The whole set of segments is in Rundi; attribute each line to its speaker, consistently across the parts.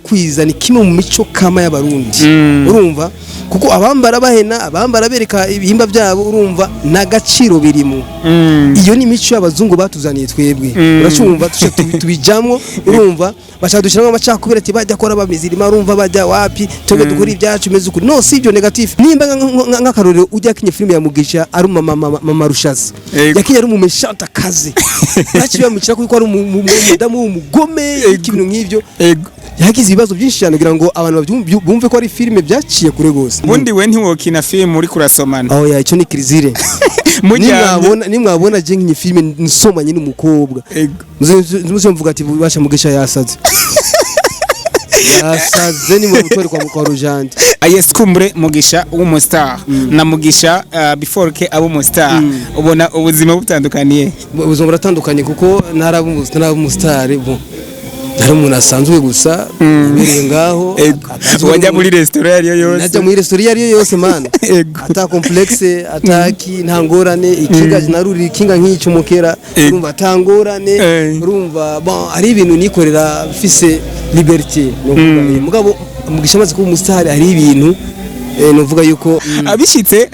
Speaker 1: kwikwiza ni kimwe mu mico kama y'abarundi urumva kuko abambara bahena abambara bereka ibihimba byabo urumva nagaciro birimo iyo ni mico y'abazungu batuzaniye twebwe uracumva tubijamwo urumva bashadushiramwe amacakubira ati bajya kora bamizirima urumva bajya wapi twebwe dukora ibyacu meze ukuri no si ibyo negative nimba nk'akarorero ujya kinye filime ya Mugisha ari mama Rushazi yakiye ari umumeshanta kaze nakiba mukira kuko ari umudamu w'umugome ibintu nk'ibyo yagize ibibazo byinshi cyane kugira ngo abantu bumve ko ari filime byaciye kure gose
Speaker 2: ubundi we ntiwokina filime uri kurasomana
Speaker 1: oh ya icyo ni kirizire nimwabona je nk'inyi filime nsomanye n'umukobwa muze mvuga ati basha Mugisha yasaze yasaze ni mu butore kwa Rujandi
Speaker 2: yes kumbure Mugisha w'umustar na Mugisha before ke abo umustar ubona ubuzima butandukaniye
Speaker 1: ubuzima buratandukanye kuko narabumustar bo nari umuntu asanzwe gusa biri ngaho
Speaker 2: wajya muri restaurant yose
Speaker 1: najya muri restaurant yose man ata complexe ataki ntangorane ikinga naruri ikinga nk'icyo mukera urumva tangorane urumva bon ari ibintu nikorera fise liberté mugabo Mugisha maze kuba umustar ari ibintu nuvuga yuko
Speaker 2: abishitse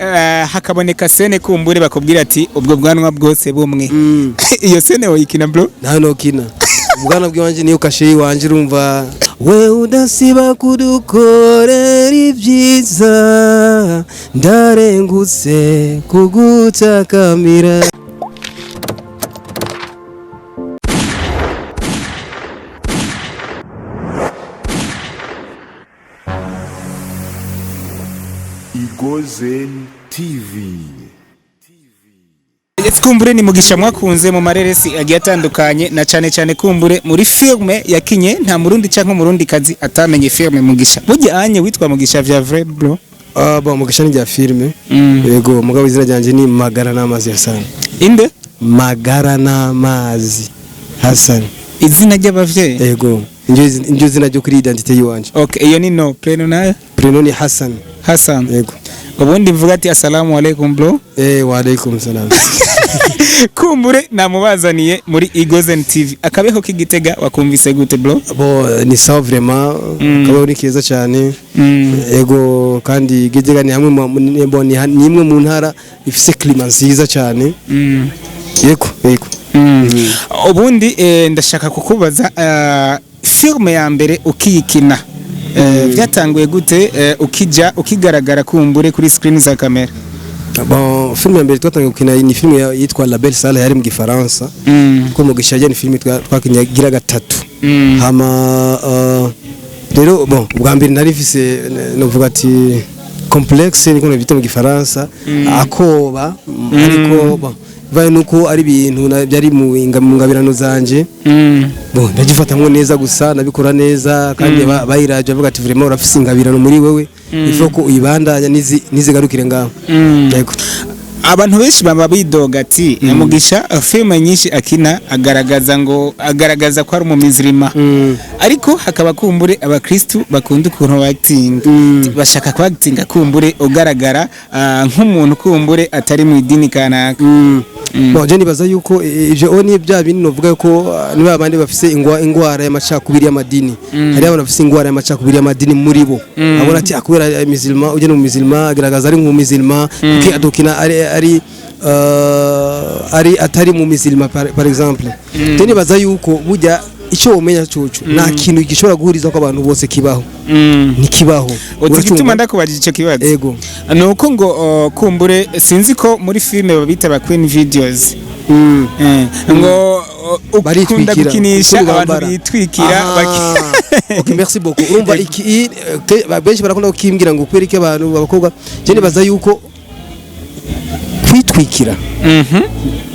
Speaker 2: hakaboneka sene kumbure bakubwira ati ubwo bwanwa bwose bumwe iyo sene oyikina bro
Speaker 1: nta kina ubwana bwanje niyo kashe wanje urumva we udasiba kudukorera ibyiza ndarengutse kugutakamira
Speaker 3: Igozen TV.
Speaker 2: Kumbure ni Mugisha mwakunze mu mareresi agiye atandukanye na cyane kumbure muri filme yakinye nta murundi cyangwa murundi kazi atamenye filme Mugisha burya anye witwa Mugisha vya vrai bro
Speaker 1: ba Mugisha ni ya filme yego mugabo izina ryanje ni Magara n'amazi Hassan
Speaker 2: inde
Speaker 1: Magara n'amazi Hassan
Speaker 2: izina ry'abavyeyi
Speaker 1: yego injo zina ryo kuri identity yiwanje
Speaker 2: okay iyo ni no preno nayo
Speaker 1: preno ni Hassan
Speaker 2: yego ubundi mvuga ati assalamu alaikum bro
Speaker 1: wa alaikum salam
Speaker 2: kumbure namubazaniye muri Igozen TV akabeho k'Igitega wakumvise gute bro
Speaker 1: bo ni sawa vraiment kabeho ni keza cyane yego kandi Igitega ni hamwe ni imwe mu ntara ifise climat nziza cyane yego ubundi
Speaker 2: ndashaka kukubaza filme ya mbere ukiyikina byatanguye gute ukigaragara kumbure kuri screen za kamera
Speaker 1: bon film ya mbere twatangiye gukina ni film yitwa La Belle Salle yari mu Gifaransa ko Mugisha ni film twakinyagira gatatu hama rero bon bwa mbere nari vise novuga ati complexe niko bita mu Gifaransa akoba ariko bon vaye nuko ari ibintu byari mu ngabirano zanje bon ndagifatamwe neza gusa nabikora neza kandi bayiraje avuga ati vraiment urafise ingabirano muri wewe ifoko uyibandanya nizigarukire ngaho yego
Speaker 2: abantu benshi baba bidoga ati Mugisha filme nyinshi akina agaragaza ko ari umumizirima ariko hakaba kumbure abakristu bakunda ukuntu acting bashaka ko acting kumbure ugaragara nk'umuntu kumbure atari mu idini kanaka
Speaker 1: bon je nibaza yuko ivyo oni bya bintu novuga ko niba abandi bafise ingwara y'amacakubiri y'amadini hari abantu bafise ingwara y'amacakubiri y'amadini muri bo abona ati akubera musulman uje no musulman agaragaza ari nk'umusulman ki adukina ari atari mu musulman par exemple je nibaza yuko burya icyo umenya cucu nta kintu gishobora guhuriza ko abantu bose kibaho nikibaho
Speaker 2: utituma ndakubajije icyo kibazo
Speaker 1: yego
Speaker 2: nuko ngo kumbure sinzi ko muri filme babita ba Queen Videos ngo ukunda gukinisha abantu bitwikira
Speaker 1: okay merci beaucoup urumva iki benshi barakunda kukimbwira ngo kwereke abantu abakobwa je nibaza yuko kwitwikira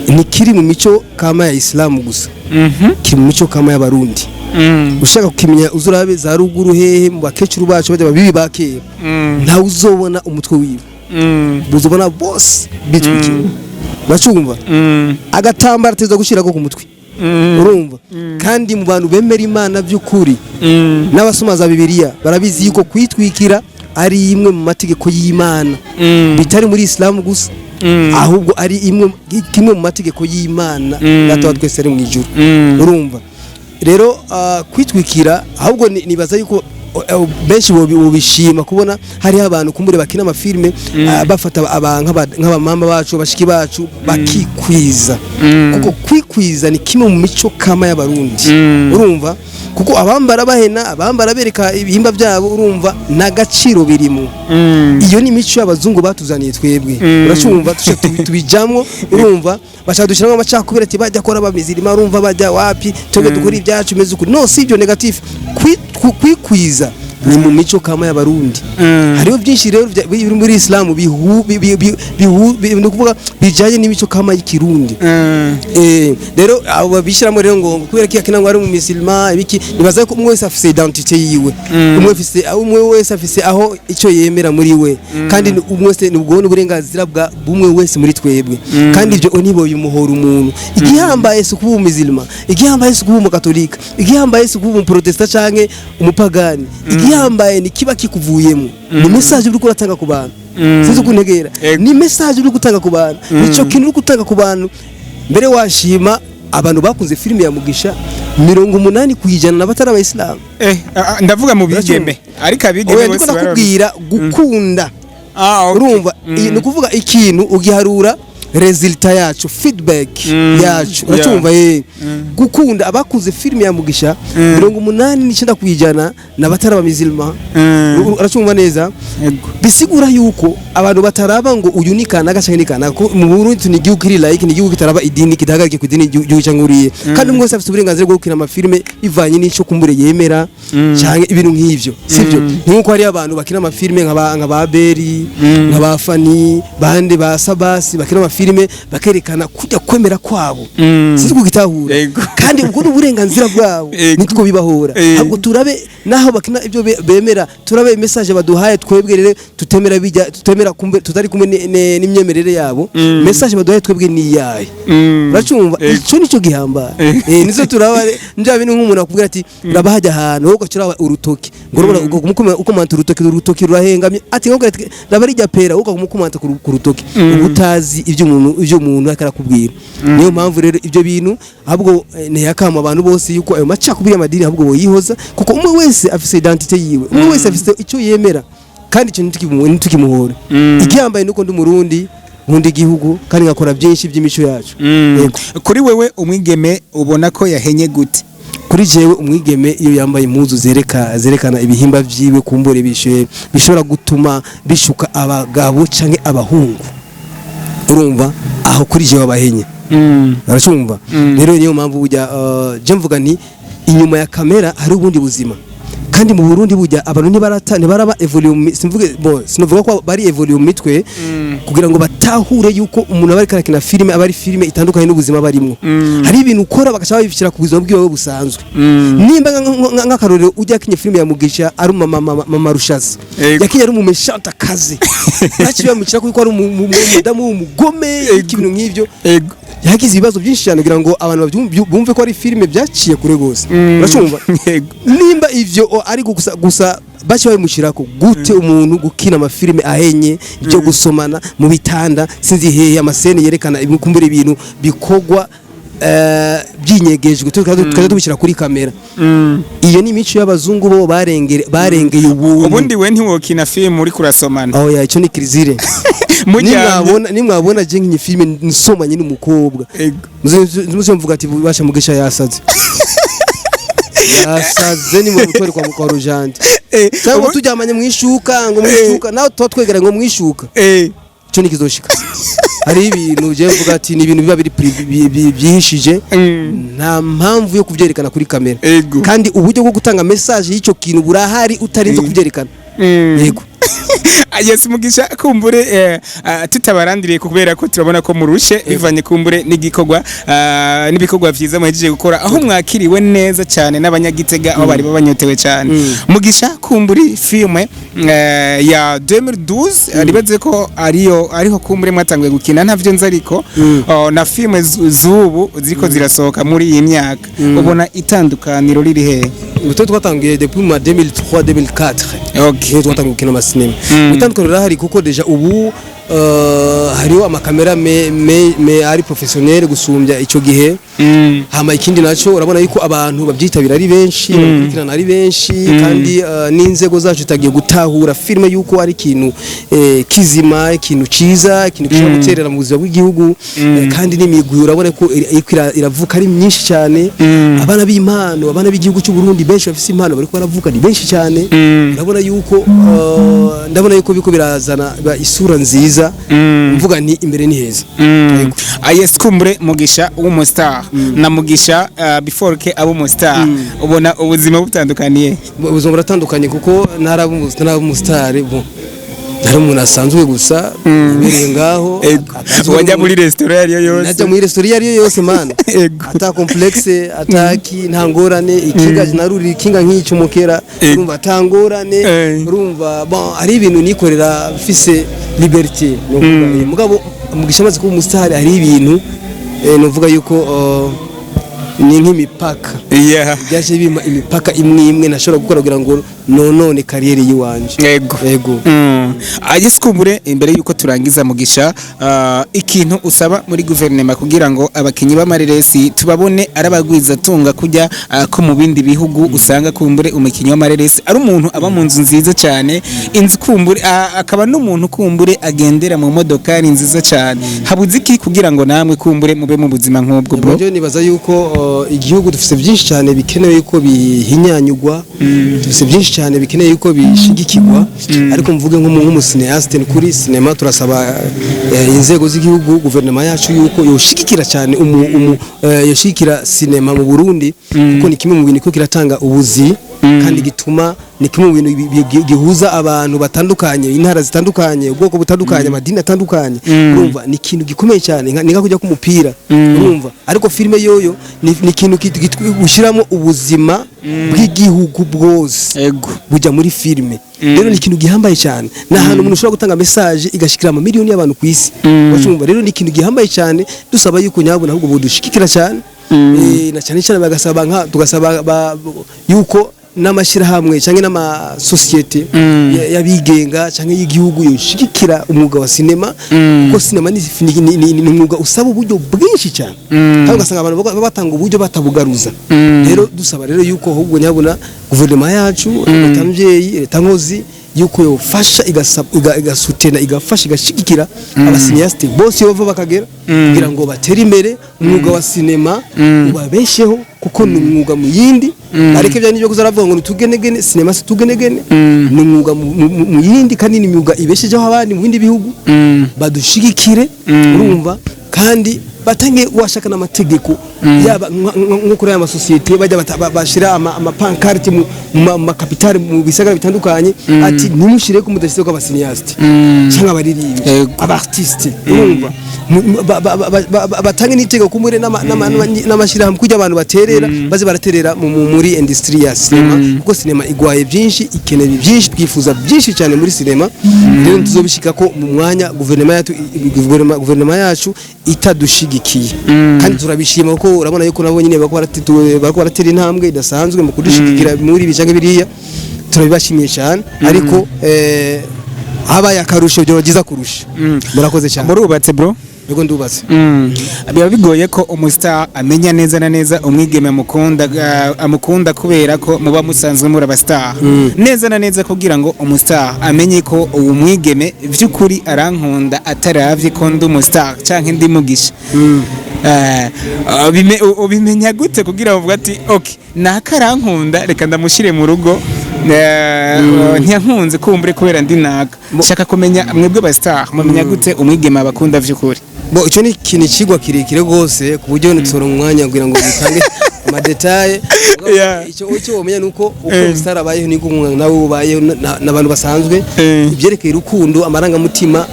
Speaker 1: nikiri mu mico kama ya Islam gusa kiri mu mico kama y'abarundi ushaka kukimenya uzurabe za ruguru hehe mu bakecuru bacu bajya babibi bakera nta uzobona umutwe wiwe buzobona boss bitwikira bacumva agatambara teza gushira ko ku mutwe urumva kandi mu bantu bemera Imana by'ukuri n'abasoma za Bibiliya barabizi yuko kwitwikira ari imwe mu mategeko y'Imana bitari muri Islam gusa ahubwo ari kimwe mu mategeko y'Imana data twese ari mu ijuru urumva rero kwitwikira ahubwo nibaza yuko benshi bobishima kubona hari abantu kumbure bakina amafilme bafata nk'abamama bacu bashiki bacu bakikwiza kuko kwikwiza ni kimwe mu mico kama y'abarundi urumva kuko abambara bahena abambara bereka ibihimba byabo urumva nagaciro birimo iyo ni mico y'abazungu batuzaniye twebwe uracumva tubijamwo urumva bashadushyiramo amacakubira ati bajya kora bamizirima urumva bajya wapi twebwe dukora ibyacu meze ukuri no si ibyo negative kwikwiza ni mu mico kama y'abarundi hariho byinshi rero biri muri Islam kuvuga bijanye n'imico kama y'ikirundi rero abo babishiramo rero ngo kubera ko yakina ngo ari mu musulman ibiki nibaza ko umwe wese afise identité yiwe umwe wese afise aho icyo yemera muri we kandi umwe wese nubwo n'uburenganzira bwa bumwe wese muri twebwe kandi ibyo nibo bimuhora umuntu igihambaye se kuba umusulman igihambaye se kuba umukatolika igihambaye se kuba umuprotestant canke umupagani igihambaye ni kiba kikuvuyemo ni message uri kuratanga ku bantu sinzi kuntegera ni message uri gutanga ku bantu nico kintu uri gutanga ku bantu mbere washima abantu bakunze filime ya Mugisha 80% n'abatari abayisilamu
Speaker 2: ndavuga mu bigeme ariko abigeme
Speaker 1: bose barakubwira gukunda urumva ni kuvuga ikintu ugiharura resulta yacu feedback yacu uracumva gukunda abakuze filime ya Mugisha 89% n'abatari abamizilma uracumva neza bisigura yuko abantu bataraba ngo uyu ni kana gashaka ni kana ko mu Burundi ni gihugu kiri like ni gihugu kitaraba idini kidahagarike ku idini gihugu cyanguriye kandi umwe wese afite uburenganzira bwo gukina amafilme ivanye n'ico kumbure yemera cyangwa ibintu nk'ivyo sivyo nkuko hari abantu bakina amafilme nk'aba Beri nk'aba Fani bande ba Sabasi bakina filime bakerekana kujya kwemera kwabo sinzi kugitahura kandi ubwo n'uburenganzira bwabo nitwo bibahora ahubwo turabe naho bakina ibyo bemera turabe message baduhaye twebwe rere tutemera kumbe tutari kumwe n'imyemerere yabo message baduhaye twebwe ni yaye uracumva ico nico gihamba nizo turaba njya bintu nk'umuntu akubwira ati urabahajya ahantu uko cyura urutoki ngorobora uko manta urutoki rurahengamye ati ngo ndabari jya pera uko kumukomanta ku rutoki ubutazi ibyo umuntu akarakubwira niyo mpamvu rero ibyo bintu ahubwo ntiyakama abantu bose yuko ayo macakubiri y'amadini ahubwo boyihoza kuko umwe wese afise identité yiwe umwe wese afise icyo yemera kandi icyo nitukimuhora igihambaye nuko ndi Murundi nkunda igihugu kandi ngakora byinshi by'imico yacu
Speaker 2: kuri wewe umwigeme ubona ko yahenye gute
Speaker 1: kuri jewe umwigeme iyo yambaye impuzu zerekana ibihimba vyiwe kumbore bishobora gutuma bishuka abagabo canke abahungu urumva aho kuri jewe abahenye aracumva rero niyo mpamvu bujya je mvuga nti inyuma ya kamera hari ubundi buzima kandi mu Burundi bujya abantu ntibaraba evolume sinovuga ko bari evolume mitwe kugira ngo batahure yuko umuntu abari karakina filime abari filime itandukanye n'ubuzima barimo hari ibintu ukora bakashaba bifishira ku buzima bwiwe busanzwe nimba nk'akarorero ujya kinye filime ya Mugisha ari mama Rushazi yakinye ari umumeshanta kaze baciye bamukira kuko ari umudamu w'umugome ibintu nk'ivyo yagize ibibazo byinshi cyane kugira ngo abantu bumve ko ari filime byaciye kure gose uracumva nimba ivyo ari gusa bachi babimushirako gute umuntu gukina amafilime ahenye byo gusomana mu bitanda sinzi hehe amasene yerekana ibikumbura ibintu bikogwa byinyegejwe tukaza tubishira kuri kamera iyo ni imico y'abazungu bo barengeye
Speaker 2: ubundi we ntiwokina film uri kurasomana
Speaker 1: ya icyo ni kirizire nimwabona je nk'inyi filime nsomanye n'umukobwa muze mvuga ati basha Mugisha yasaze yasaze ni mu mutore kwa Rujandi cyangwa tujyamanye mwishuka ngo mwishuka nawe twegera ngo mwishuka cyo nikizoshika hari ibintu je mvuga ati ni ibintu biba biri byihishije nta mpamvu yo kuvyerekana kuri kamera kandi uburyo bwo gutanga message y'icyo kintu burahari utarinze kuvyerekana yego
Speaker 2: Yes Mugisha kumbure tutabarandiriye kubera ko turabona ko murushe bivanye kumbure n'igikogwa n'ibikogwa vyiza muhejeje gukora aho mwakiriwe neza cyane n'abanyagitega aho bari babanyotewe cyane Mugisha kumburi filme ya 2012 aribaze ko ariho kumbure mwatangiye gukina ntavyo nzi ariko na filme zubu ziriko zirasohoka muri iyi myaka ubona itandukaniro riri he
Speaker 1: Ubuto twatangiye depuis 2003 2004 okay twatangiye gukina amasinema itandukaniro rahari kuko deja ubu hariho amakamera me ari professionnel gusumbya ico gihe hama ikindi naco urabona yuko abantu babyitabira ari benshi bakurikirana ari benshi kandi n'inzego zacu tagiye gutahura filme yuko ari ikintu kizima ikintu ciza ikintu gishobora guterera mu buzima bw'igihugu kandi n'imigwi urabona ko iravuka ari myinshi cyane abana b'impano abana b'igihugu cy'u Burundi benshi bafise impano bari ko baravuka ni benshi cyane urabona yuko ndabona yuko biko birazana isura nziza mvuga ni imbere ni heza
Speaker 2: yes kumbure Mugisha w'umustar na Mugisha before ke abo umustar ubona ubuzima butandukaniye
Speaker 1: ubuzima buratandukanye kuko ntarabumustar nari umuntu asanzwe gusa ibereye ngaho
Speaker 2: wajya muri restaurant yariyo yose
Speaker 1: najya muri restaurant yariyo yose man ata complexe ataki ntangorane ikinga naruri ikinga nk'icyo mukera urumva atangorane urumva bon ari ibintu nikorera fise liberté mugabo Mugisha amaze kuba umustar ari ibintu novuga yuko ni nk'imipaka byaje bima imipaka imwe nashobora gukora kugira ngo none kariyeri yiwanje
Speaker 2: yego ageze kumbure imbere yuko turangiza Mugisha ikintu usaba muri guverinoma kugira ngo abakinyi b'amareresi tubabone arabagwiza tunga kujya ko mu bindi bihugu usanga kumbure umukinyi w'amareresi ari umuntu aba mu nzu nziza cyane inzu kumbure akaba n'umuntu kumbure agendera mu modokari nziza cyane habuze iki kugira ngo namwe kumbure mube mu buzima nk'ubwo bro
Speaker 1: byo nibaza yuko igihugu dufite byinshi cyane bikenewe yuko bihinyanyugwa dufite byinshi cyane bikeneye yuko bishigikirwa ariko mvuge nk'umusineaste kuri sinema turasaba inzego z'igihugu guverinoma yacu yuko yoshigikira cyane yoshigikira sinema mu Burundi kuko ni kimwe mu bintu ko kiratanga ubuzi kandi gituma ni kimwe mu bintu gihuza abantu batandukanye intara zitandukanye ubwoko butandukanye amadini atandukanye urumva ni ikintu gikomeye cyane ninga kujya ku mupira urumva ariko filme yoyo ni ikintu gushiramo ubuzima bw'igihugu bwose bujya muri filme rero ni ikintu gihambaye cyane na hantu umuntu ushobora gutanga message igashikira ama miliyoni y'abantu ku isi bacumva rero ni ikintu gihambaye cyane dusaba yuko nyabona ahubwo budushikira cyane na cyane cyane bagasaba tugasaba yuko n'amashirahamwe cyangwa n'amasosiyete yabigenga cyangwa y'igihugu yoshigikira umwuga wa sinema kuko sinema ni umwuga usaba uburyo bwinshi cyane kandi ugasanga abantu batanga uburyo batabugaruza rero dusaba rero yuko ahubwo nyabona guverinoma yacu leta mvyeyi leta nkozi yuko yofasha igasutena igafasha igashigikira abasinyasite bose bava bakagera kugira ngo batere imbere umwuga wa sinema ubabesheho kuko ni umwuga mu yindi ariko ibyo nibyo kuzaravuga ngo tugenegene sinema si tugenegene ni umwuga mu yindi kandi ni imyuga ibeshejeho abandi mu bindi bihugu badushigikire urumva kandi batange washaka n'amategeko yaba nko kuri aya masosiyete bajya bashira amapankarte mu makapitale mu bisagara bitandukanye ati nimushire ko mudashyize ko abasinyasite cyangwa abaririmbi abartiste urumva batange n'itegeko kumure n'amashirahamwe kujya abantu baterera baze baraterera muri industry ya sinema kuko sinema igwaye byinshi ikeneye byinshi twifuza byinshi cyane muri sinema rero tuzobishika ko mu mwanya guverinoma yacu itadushigikiye kandi turabishima kuko urabona yuko nabo nyine bako baratera intambwe idasanzwe mu kudushigikira muri bijanga biriya turabibashimiye cyane ariko habaye akarusho byo bagiza kurusha murakoze cyane
Speaker 2: murubatse bro
Speaker 1: Bego ndubatse
Speaker 2: biba bigoye ko umustar amenya neza na neza umwigeme amukunda kubera ko muba musanzwe muri abastar neza na neza kugira ngo umustar amenye ko uwo mwigeme by'ukuri arankunda ataravye ko ndi umustar canke ndi Mugisha ubimenya gute kugira ngo uvuga ati okay nakarankunda reka ndamushire mu rugo ntiyankunze kumbure kubera ndi naga shaka kumenya mwebwe bastar mumenya gute umwigeme abakunda vy'ukuri
Speaker 1: bo ico ni ikintu kigwa kirekire gose ku buryo nitsora umwanya kugira ngo bitange amadetaye icyo wamenya nuko uko star abayeho niko nawe ubayeho n'abantu basanzwe ibyerekeye urukundo amarangamutima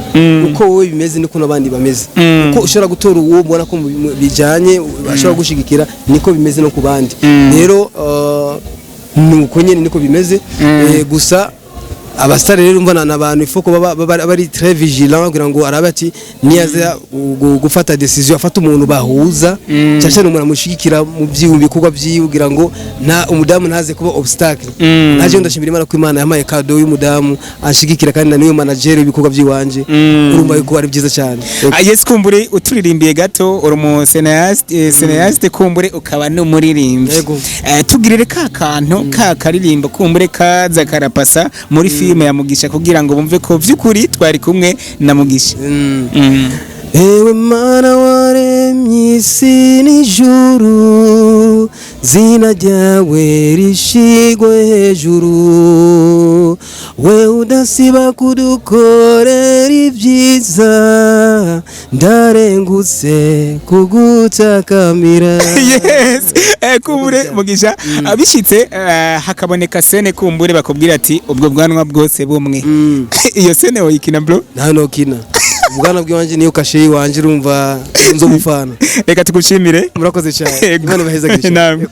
Speaker 1: uko wowe bimeze niko nabandi bameze uko ushobora gutora uwo ubona ko bijanye ashobora gushigikira niko bimeze no kubandi rero nuko nyene niko bimeze gusa abasitari rero umva n'abantu ifoko bari très vigilant kugira ngo arabe ati niyaza gufata decision afata umuntu bahuza cyane umuntu amushigikira mu bikorwa byiwe kugira ngo nta umudamu ntaze kuba obstacle naje ndashimira Imana ko Imana yamaye kado y'umudamu ashigikira kandi niyo manager ibikorwa byiwanje urumva yuko ari byiza cyane.
Speaker 2: Yes kumbure uturirimbiye gato uri mu cineaste kumbure ukaba no muririmbyi tugirire ka kantu ka karirimbo kumbure kaza karapasa muri filime ya Mugisha kugira ngo bumve ko vyukuri twari kumwe na Mugisha.
Speaker 1: Ewe Mana waremye isi n'ijuru zina ryawe rishigwe hejuru we udasiba kudukorera ibyiza ndarengutse kugutakamira.
Speaker 2: Yes kumbure Mugisha abishitse hakaboneka sene kumbure bakubwira ati ubwo bwanwa bwose bumwe iyo sene woyikina bro?
Speaker 1: Nta kina ubwana bw'iwanje niyo kashe iwanje urumva nzo gufana.
Speaker 2: Reka tugushimire
Speaker 1: murakoze cyane. Imana baheza gisha.
Speaker 2: Namwe.